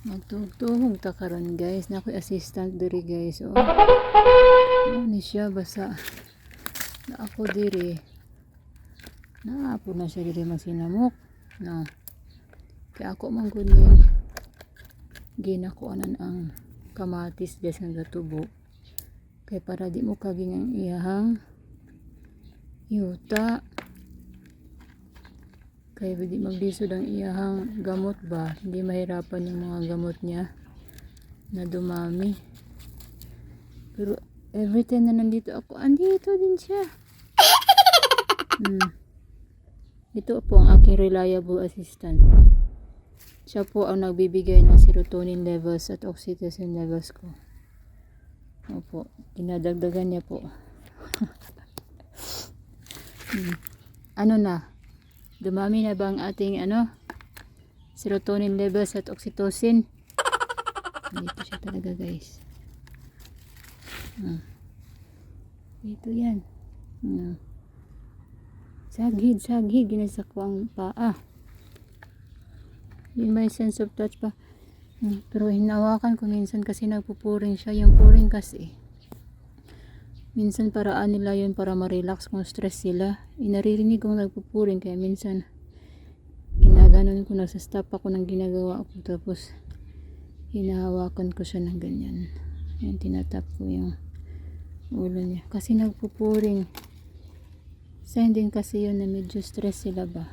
Magtugtog ta karon guys, na ako'y assistant diri guys. Oh. Ni siya basa. Na ako diri. Naapo na siya diri masinamok. No. Kaya ako man kuning ginakuanan ang kamatis guys nga gatubo. Kaya para di mo kaging ang iyahang yuta. Kaya di maglisod ang iyahang gamot ba, hindi mahirapan yung mga gamot niya na dumami. Pero every time na nandito ako, andito din siya. Ito po ang aking reliable assistant. Siya po ang nagbibigay ng serotonin levels at oxytocin levels ko. Opo, dinadagdagan niya po. Ano na? Dumami na ba ang ating serotonin levels at oxytocin? Dito siya talaga guys. Dito yan. Sagid, ginasa ko ang paa. Yun may sense of touch pa. Pero hinawakan ko minsan kasi nagpupuring siya. Yung puring kasi minsan paraan nila yun para ma-relax kung stress sila. Naririnig kong nagpupuring kaya minsan ginaganon ko, nasa-stop ako ng ginagawa ko tapos hinahawakan ko siya ng ganyan. Yan, tinatap ko yung ulo niya kasi nagpupuring. Sign din kasi yun na medyo stress sila ba.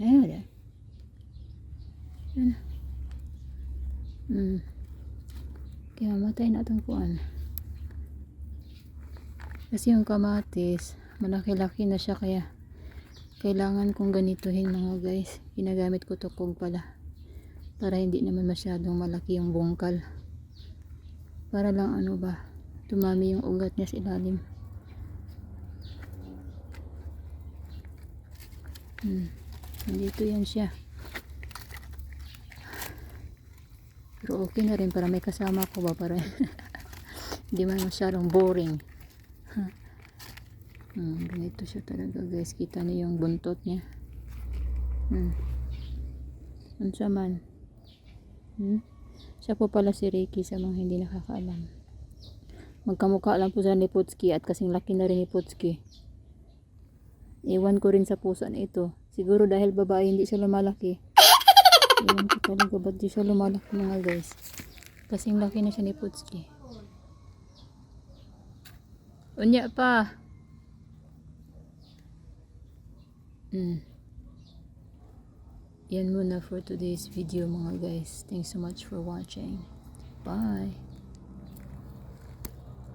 Ayan. Kaya matay na itong kuan. Kasi yung kamatis, malaki-laki na siya kaya kailangan kong ganituhin mga guys. Ginagamit ko tukog pala. Para hindi naman masyadong malaki yung bungkal. Para lang tumami yung ugat niya sa ilalim. Nandito yan siya. Pero okay na rin para may kasama ko ba para hindi man masyadong boring. Ganito siya talaga guys. Kita niyo yung buntot niya. Unsa man. Siya po pala si Ricky sa mga hindi nakakaalam. Magkamukha lang po sa ni Putski at kasing laki na rin ni Putski. Iwan ko rin sa pusa na ito. Siguro dahil babae hindi siya lumalaki. Iwan ko talaga ba't di siya lumalaki mga guys. Kasing laki na siya ni Putski. Unya pa. Yan muna for today's video mga guys. Thanks so much for watching. Bye.